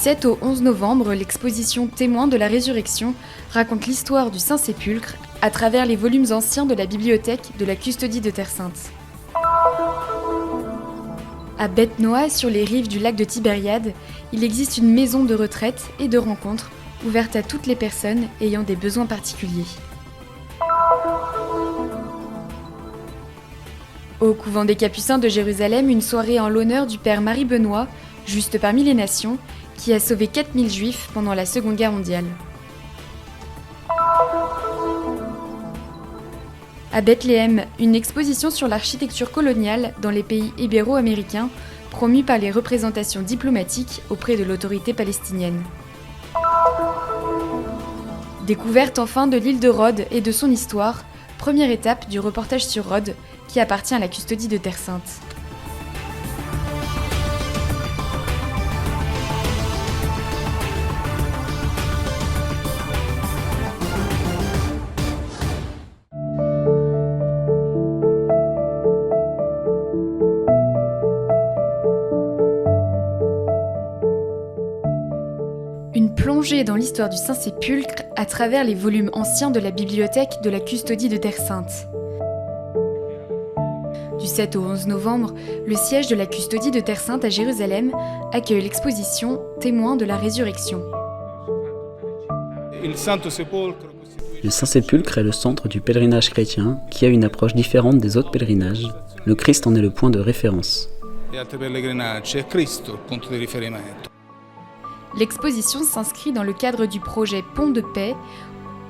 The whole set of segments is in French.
7 au 11 novembre, l'exposition Témoins de la Résurrection raconte l'histoire du Saint-Sépulcre à travers les volumes anciens de la bibliothèque de la Custodie de Terre Sainte. À Beth Noa, sur les rives du lac de Tibériade, il existe une maison de retraite et de rencontre ouverte à toutes les personnes ayant des besoins particuliers. Au couvent des Capucins de Jérusalem, une soirée en l'honneur du père Marie Benoît, juste parmi les nations, qui a sauvé 4000 juifs pendant la Seconde Guerre mondiale. À Bethléem, une exposition sur l'architecture coloniale dans les pays ibéro-américains, promue par les représentations diplomatiques auprès de l'autorité palestinienne. Découverte enfin de l'île de Rhodes et de son histoire, première étape du reportage sur Rhodes, qui appartient à la Custodie de Terre Sainte. Une plongée dans l'histoire du Saint-Sépulcre à travers les volumes anciens de la bibliothèque de la Custodie de Terre Sainte. Du 7 au 11 novembre, le siège de la Custodie de Terre Sainte à Jérusalem accueille l'exposition Témoins de la Résurrection. Le Saint-Sépulcre est le centre du pèlerinage chrétien qui a une approche différente des autres pèlerinages. Le Christ en est le point de référence. L'exposition s'inscrit dans le cadre du projet Pont de paix,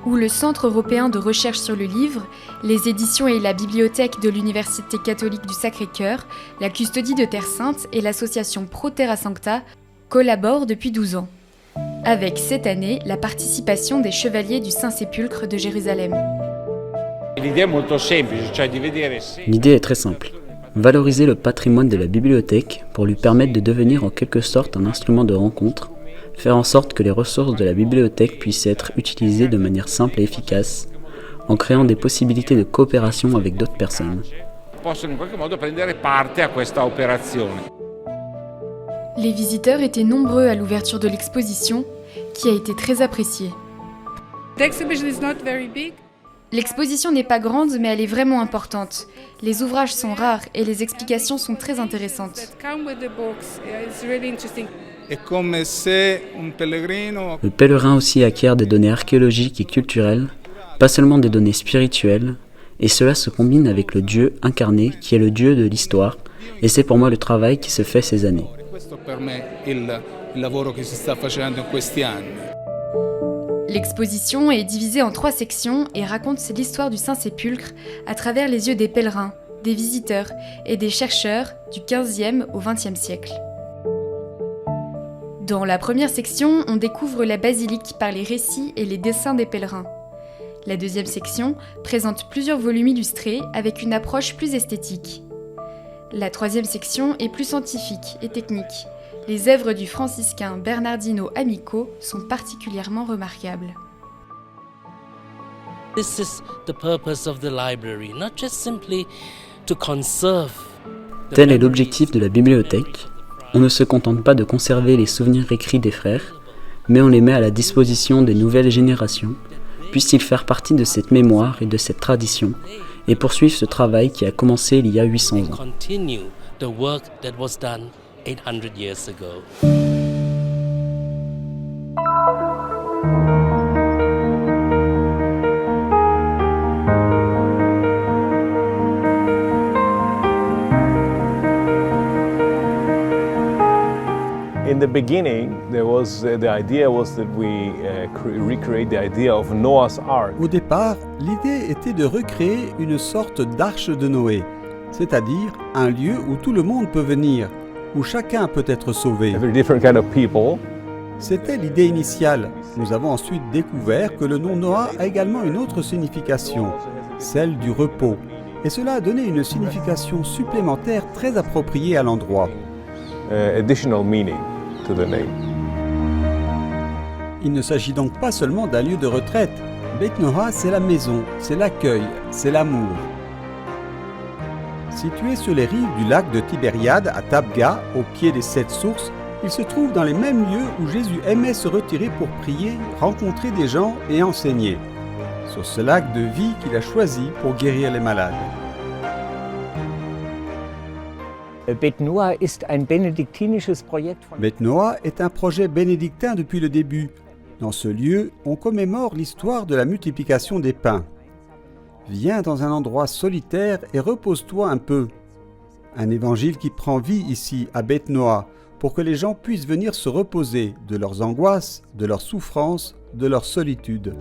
où le Centre européen de recherche sur le livre, les éditions et la bibliothèque de l'Université catholique du Sacré-Cœur, la Custodie de Terre Sainte et l'association Pro Terra Sancta collaborent depuis 12 ans, avec cette année la participation des Chevaliers du Saint-Sépulcre de Jérusalem. L'idée est très simple. Valoriser le patrimoine de la bibliothèque pour lui permettre de devenir en quelque sorte un instrument de rencontre, faire en sorte que les ressources de la bibliothèque puissent être utilisées de manière simple et efficace, en créant des possibilités de coopération avec d'autres personnes. Les visiteurs étaient nombreux à l'ouverture de l'exposition, qui a été très appréciée. L'exposition n'est pas grande, mais elle est vraiment importante. Les ouvrages sont rares et les explications sont très intéressantes. Le pèlerin aussi acquiert des données archéologiques et culturelles, pas seulement des données spirituelles, et cela se combine avec le Dieu incarné qui est le Dieu de l'histoire, et c'est pour moi le travail qui se fait ces années. L'exposition est divisée en 3 sections et raconte l'histoire du Saint-Sépulcre à travers les yeux des pèlerins, des visiteurs et des chercheurs du XVe au XXe siècle. Dans la première section, on découvre la basilique par les récits et les dessins des pèlerins. La deuxième section présente plusieurs volumes illustrés avec une approche plus esthétique. La troisième section est plus scientifique et technique. Les œuvres du franciscain Bernardino Amico sont particulièrement remarquables. This is the purpose of the library, not just simply to conserve. Tel est l'objectif de la bibliothèque. On ne se contente pas de conserver les souvenirs écrits des frères, mais on les met à la disposition des nouvelles générations, puissent-ils faire partie de cette mémoire et de cette tradition, et poursuivre ce travail qui a commencé il y a 800 ans. Continue the work that was done 800 years ago. In the beginning, the idea was that we recreate the idea of Noah's Ark. Au départ, l'idée était de recréer une sorte d'arche de Noé, c'est-à-dire un lieu où tout le monde peut venir, où chacun peut être sauvé. Very different kind of people. C'était l'idée initiale. Nous avons ensuite découvert que le nom Noah a également une autre signification, celle du repos. Et cela a donné une signification supplémentaire très appropriée à l'endroit. Additional meaning to the name. Il ne s'agit donc pas seulement d'un lieu de retraite. Beth Noa, c'est la maison, c'est l'accueil, c'est l'amour. Situé sur les rives du lac de Tibériade à Tabga, au pied des 7 sources, Il se trouve dans les mêmes lieux où Jésus aimait se retirer pour prier, rencontrer des gens et enseigner. Sur ce lac de vie qu'il a choisi pour guérir les malades. Bet Noah ist ein benediktinisches Projekt von... Bet Noah est un projet bénédictin depuis le début. Dans ce lieu, on commémore l'histoire de la multiplication des pains. Viens dans un endroit solitaire et repose-toi un peu. Un évangile qui prend vie ici, à Bet Noah, pour que les gens puissent venir se reposer de leurs angoisses, de leurs souffrances, de leur solitude.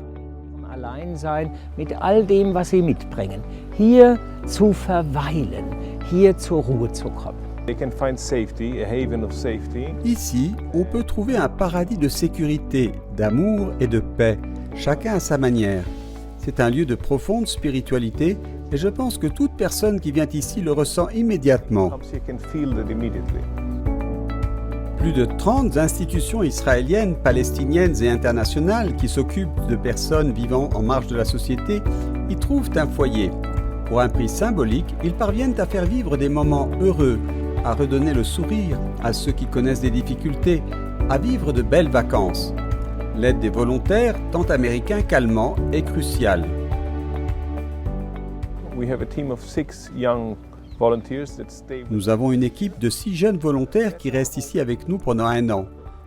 Allein sein mit all dem, was sie mitbringen. Hier zu verweilen, hier zur Ruhe zu kommen. They can find safety, a haven of safety. Ici, on peut trouver un paradis de sécurité, d'amour et de paix, chacun à sa manière. C'est un lieu de profonde spiritualité et je pense que toute personne qui vient ici le ressent immédiatement. You can feel that immediately. Plus de 30 institutions israéliennes, palestiniennes et internationales qui s'occupent de personnes vivant en marge de la société y trouvent un foyer. Pour un prix symbolique, ils parviennent à faire vivre des moments heureux, à redonner le sourire à ceux qui connaissent des difficultés, à vivre de belles vacances. L'aide des volontaires, tant américains qu'allemands, est cruciale. We have a team of 6 young volunteers that stay with Nous avons une équipe de 6 jeunes volontaires qui restent ici avec nous pendant 1 an.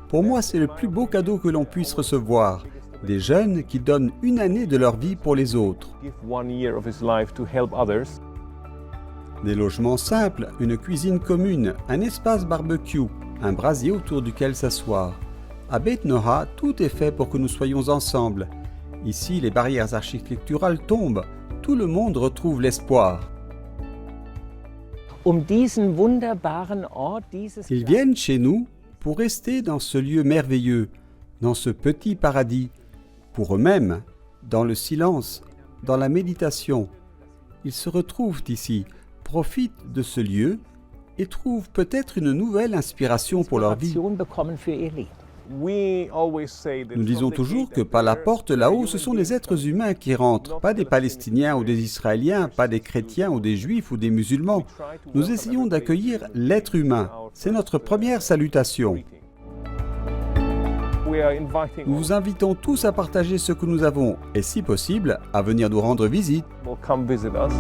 Pour moi, c'est le plus beau cadeau que l'on puisse recevoir. Des jeunes qui donnent 1 année de leur vie pour les autres. give 1 year of his life to help others. Des logements simples, une cuisine commune, un espace barbecue, un brasier autour duquel s'asseoir. À Bet Noah, tout est fait pour que nous soyons ensemble. Ici, les barrières architecturales tombent. Tout le monde retrouve l'espoir. Diesen wunderbaren Ort, dieses Ils viennent chez nous pour rester dans ce lieu merveilleux, dans ce petit paradis, pour eux-mêmes, dans le silence, dans la méditation. Ils se retrouvent ici, profitent de ce lieu et trouvent peut-être une nouvelle inspiration pour leur vie. Inspiration bekommen für ihr Leben. We always say that Nous disons toujours que par la porte là-haut, ce sont des êtres humains qui rentrent, pas des Palestiniens ou des Israéliens, pas des chrétiens ou des juifs ou des musulmans. Nous essayons d'accueillir l'être humain. C'est notre première salutation. we are inviting Nous vous invitons tous à partager ce que nous avons et, si possible, à venir nous rendre visite. will come visit us.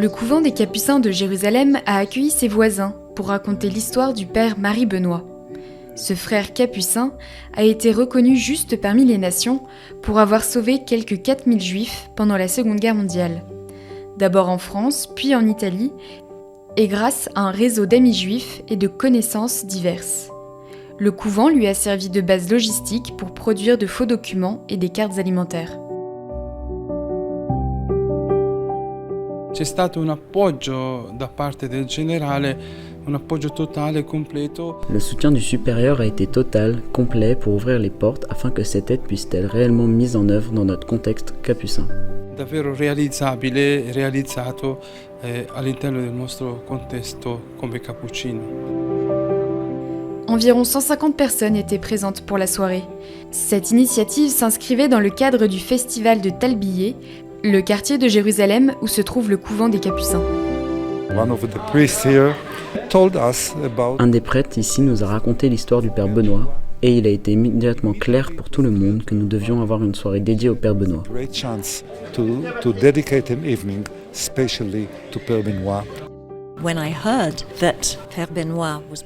Le couvent des Capucins de Jérusalem a accueilli ses voisins pour raconter l'histoire du père Marie Benoît. Ce frère capucin a été reconnu juste parmi les nations pour avoir sauvé quelques 4000 juifs pendant la Seconde Guerre mondiale. D'abord en France, puis en Italie, et grâce à un réseau d'amis juifs et de connaissances diverses. Le couvent lui a servi de base logistique pour produire de faux documents et des cartes alimentaires. C'è stato un appoggio da parte del generale, un appoggio totale e completo. Le soutien du supérieur a été total, complet pour ouvrir les portes afin que cette aide puisse être réellement mise en œuvre dans notre contexte capucin. Davvero realizzabile e realizzato all'interno del nostro contesto come cappuccino. Environ 150 personnes étaient présentes pour la soirée. Cette initiative s'inscrivait dans le cadre du festival de Talbieh, le quartier de Jérusalem où se trouve le couvent des Capucins. Un des prêtres ici nous a raconté l'histoire du père Benoît et il a été immédiatement clair pour tout le monde que nous devions avoir une soirée dédiée au père Benoît.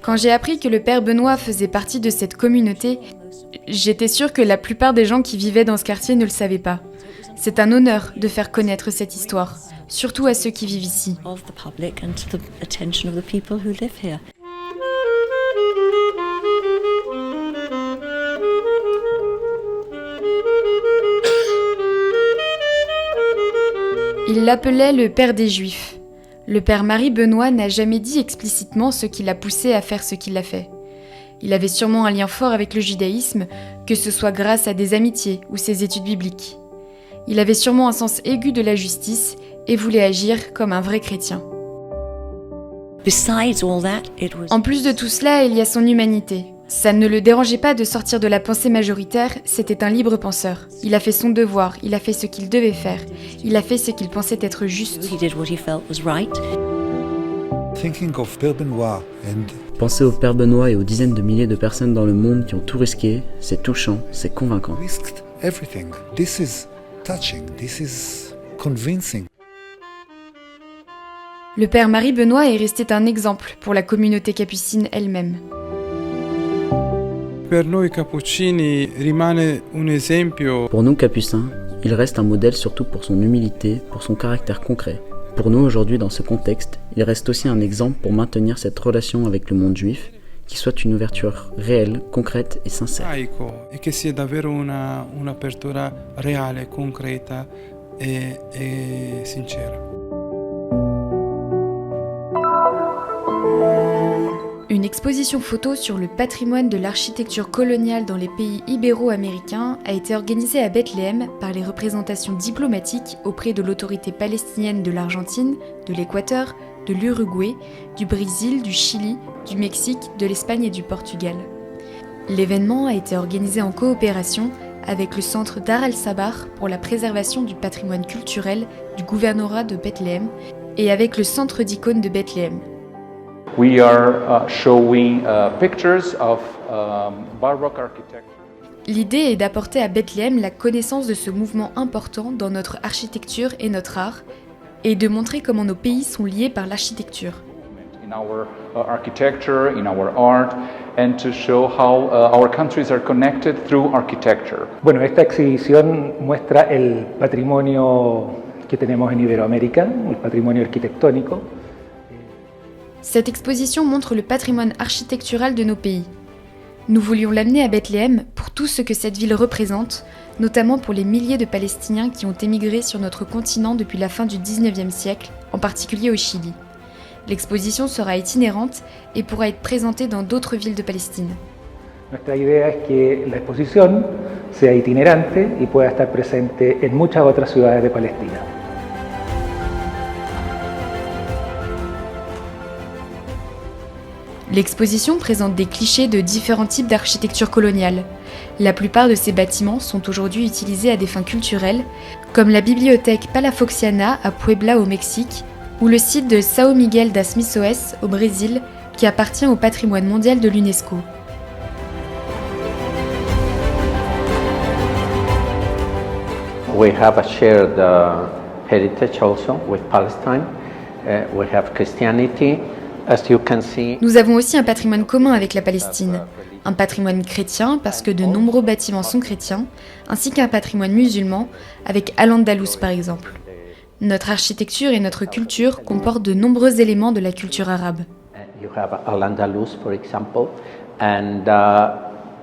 Quand j'ai appris que le père Benoît faisait partie de cette communauté, j'étais sûre que la plupart des gens qui vivaient dans ce quartier ne le savaient pas. C'est un honneur de faire connaître cette histoire, surtout à ceux qui vivent ici. Il l'appelait le père des Juifs. Le père Marie Benoît n'a jamais dit explicitement ce qui l'a poussé à faire ce qu'il a fait. Il avait sûrement un lien fort avec le judaïsme, que ce soit grâce à des amitiés ou ses études bibliques. Il avait sûrement un sens aigu de la justice et voulait agir comme un vrai chrétien. En plus de tout cela, il y a son humanité. Ça ne le dérangeait pas de sortir de la pensée majoritaire, c'était un libre penseur. Il a fait son devoir, il a fait ce qu'il devait faire, il a fait ce qu'il pensait être juste. He did what he felt was right. Thinking of Père Benoît and Penser au Père Benoît et aux dizaines de milliers de personnes dans le monde qui ont tout risqué, c'est touchant, c'est convaincant. risked everything. This is touching. This is convincing. Le père Marie Benoît est resté un exemple pour la communauté capucine elle-même. Per noi Cappuccini rimane un esempio. Pour nous capucins, il reste un modèle surtout pour son humilité, pour son caractère concret. Pour nous aujourd'hui dans ce contexte, il reste aussi un exemple pour maintenir cette relation avec le monde juif, qui soit une ouverture réelle, concrète et sincère. Laico, e che sia davvero un'apertura reale, concreta e sincera. Une exposition photo sur le patrimoine de l'architecture coloniale dans les pays ibéro-américains a été organisée à Bethléem par les représentations diplomatiques auprès de l'autorité palestinienne de l'Argentine, de l'Équateur, de l'Uruguay, du Brésil, du Chili, du Mexique, de l'Espagne et du Portugal. L'événement a été organisé en coopération avec le Centre Dar el-Sabah pour la préservation du patrimoine culturel du gouvernorat de Bethléem et avec le Centre d'icônes de Bethléem. We are showing pictures of Baroque architecture. L'idée est d'apporter à Bethléem la connaissance de ce mouvement important dans notre architecture et notre art, et de montrer comment nos pays sont liés par l'architecture. In our architecture, in our art, and to show how our countries are connected through architecture. Bueno, esta exhibición muestra el patrimonio que tenemos en Iberoamérica, el patrimonio arquitectónico. Cette exposition montre le patrimoine architectural de nos pays. Nous voulions l'amener à Bethléem pour tout ce que cette ville représente, notamment pour les milliers de Palestiniens qui ont émigré sur notre continent depuis la fin du 19e siècle, en particulier au Chili. L'exposition sera itinérante et pourra être présentée dans d'autres villes de Palestine. Nuestra idea es que la exposición sea itinerante y pueda estar presente en muchas otras ciudades de Palestina. L'exposition présente des clichés de différents types d'architecture coloniale. La plupart de ces bâtiments sont aujourd'hui utilisés à des fins culturelles, comme la bibliothèque Palafoxiana à Puebla au Mexique, ou le site de São Miguel das Missões au Brésil, qui appartient au patrimoine mondial de l'UNESCO. We have a shared heritage also with Palestine. We have Christianity. As you can see. Nous avons aussi un patrimoine commun avec la Palestine, un patrimoine chrétien parce que de nombreux bâtiments sont chrétiens, ainsi qu'un patrimoine musulman avec Al-Andalus par exemple. Notre architecture et notre culture comportent de nombreux éléments de la culture arabe. You have Al-Andalus, for example, and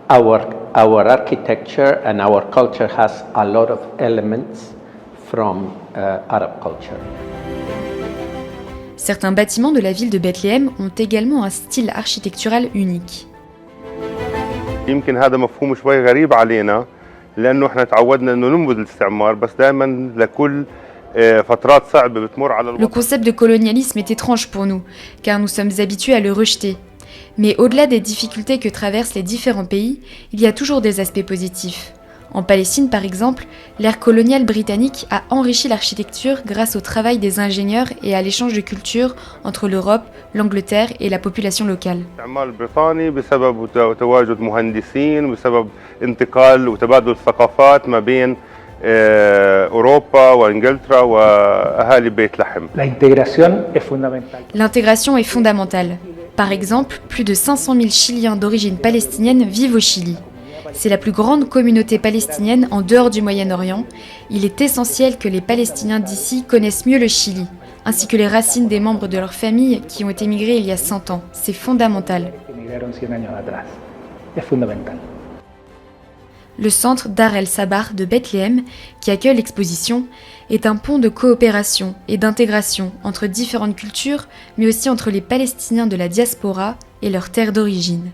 our architecture and our culture has a lot of elements from Arab culture. Certains bâtiments de la ville de Bethléem ont également un style architectural unique. يمكن هذا مفهوم شوي غريب علينا لأنه إحنا تعودنا إنه ننبذ الاستعمار بس دائما لكل فترات صعبة بتمر على الوطن. Le concept de colonialisme est étrange pour nous, car nous sommes habitués à le rejeter. Mais au-delà des difficultés que traversent les différents pays, il y a toujours des aspects positifs. En Palestine, par exemple, l'ère coloniale britannique a enrichi l'architecture grâce au travail des ingénieurs et à l'échange de cultures entre l'Europe, l'Angleterre et la population locale. الاستعمار البريطاني بسبب تواجد مهندسين وبسبب انتقال وتبادل الثقافات ما بين أوروبا وإنجلترا وأهالي بيت لحم. L'intégration est fondamentale. Par exemple, plus de 500 000 Chiliens d'origine palestinienne vivent au Chili. C'est la plus grande communauté palestinienne en dehors du Moyen-Orient. Il est essentiel que les Palestiniens d'ici connaissent mieux le Chili, ainsi que les racines des membres de leur famille qui ont émigré il y a 100 ans. C'est fondamental. Le centre Dar el-Sabah de Bethléem, qui accueille l'exposition, est un pont de coopération et d'intégration entre différentes cultures, mais aussi entre les Palestiniens de la diaspora et leur terre d'origine.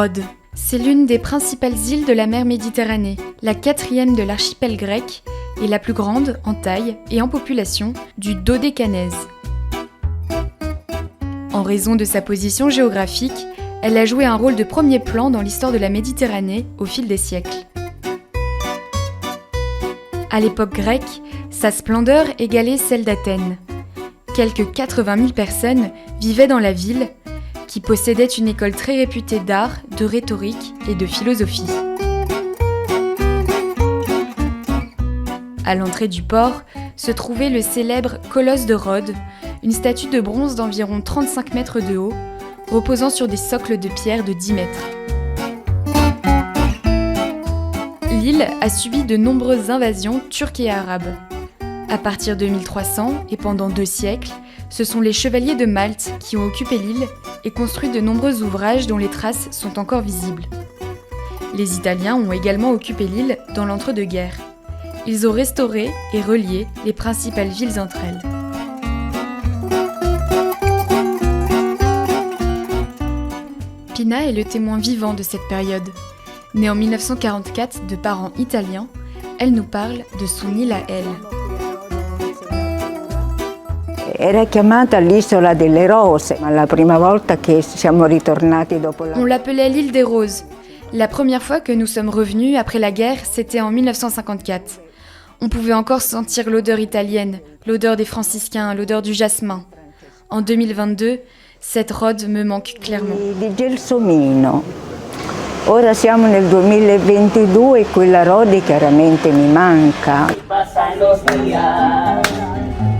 Rhodes. C'est l'une des principales îles de la mer Méditerranée, la 4e de l'archipel grec et la plus grande en taille et en population du Dodécanèse. En raison de sa position géographique, elle a joué un rôle de premier plan dans l'histoire de la Méditerranée au fil des siècles. À l'époque grecque, sa splendeur égalait celle d'Athènes. Quelques 80 000 personnes vivaient dans la ville, qui possédait une école très réputée d'art, de rhétorique et de philosophie. À l'entrée du port se trouvait le célèbre Colosse de Rhodes, une statue de bronze d'environ 35 mètres de haut, reposant sur des socles de pierre de 10 mètres. L'île a subi de nombreuses invasions turques et arabes. À partir de 1300 et pendant 2 siècles, ce sont les chevaliers de Malte qui ont occupé l'île et construit de nombreux ouvrages dont les traces sont encore visibles. Les Italiens ont également occupé l'île dans l'entre-deux-guerres. Ils ont restauré et relié les principales villes entre elles. Pina est le témoin vivant de cette période. Née en 1944 de parents italiens, elle nous parle de son île à elle. Era chiamata l'isola delle rose, ma la prima volta che siamo ritornati dopo la... On l'appelait l'île des roses. La première fois que nous sommes revenus après la guerre, c'était en 1954. On pouvait encore sentir l'odeur italienne, l'odeur des franciscains, l'odeur du jasmin. En 2022, cette Rhodes me manque clairement. Di Gelsomino. Ora siamo nel 2022 e quella Rhodes chiaramente mi manca.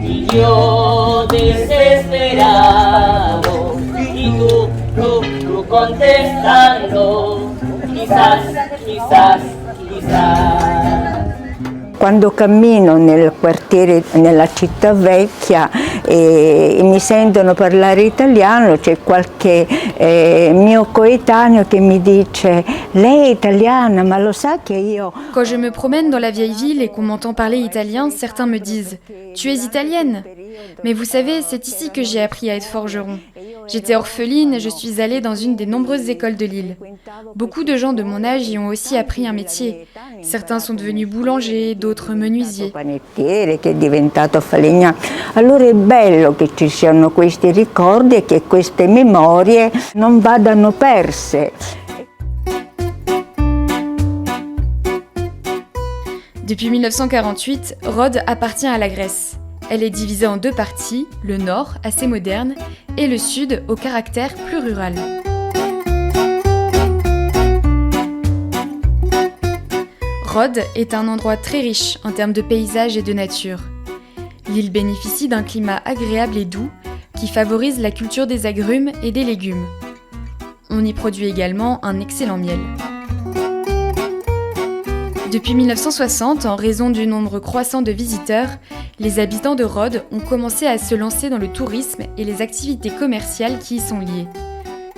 Y yo desesperado, y tú contestando, quizás. Quando cammino nel quartiere, nella città vecchia e mi sentono parlare italiano, c'è qualche mio coetaneo che mi dice «Lei è italiana, ma lo sa che io...» Quand je me promène dans la vieille ville et qu'on m'entend parler italien, certains me disent « Tu es italienne ?» Mais vous savez, c'est ici que j'ai appris à être forgeron. J'étais orpheline et je suis allée dans une des nombreuses écoles de l'île. Beaucoup de gens de mon âge y ont aussi appris un métier. Certains sont devenus boulangers, d'autres menuisiers. Panettiere che è diventato falegname. Allora è bello che ci siano questi ricordi e che queste memorie non vadano perse. Depuis 1948, Rhodes appartient à la Grèce. Elle est divisée en 2 parties, le nord, assez moderne, et le sud, au caractère plus rural. Rhodes est un endroit très riche en termes de paysages et de nature. L'île bénéficie d'un climat agréable et doux qui favorise la culture des agrumes et des légumes. On y produit également un excellent miel. Depuis 1960, en raison du nombre croissant de visiteurs, les habitants de Rhodes ont commencé à se lancer dans le tourisme et les activités commerciales qui y sont liées.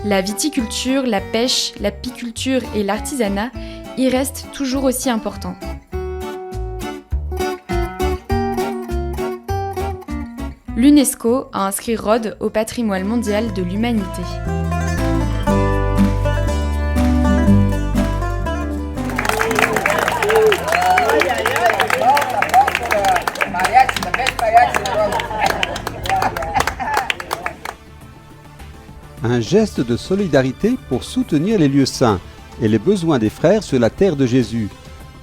La viticulture, la pêche, l'apiculture et l'artisanat y restent toujours aussi importants. L'UNESCO a inscrit Rhodes au patrimoine mondial de l'humanité. Un geste de solidarité pour soutenir les lieux saints et les besoins des frères sur la terre de Jésus.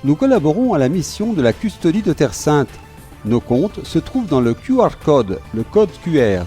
Nous collaborons à la mission de la custodie de Terre Sainte. Nos comptes se trouvent dans le QR code, le code QR.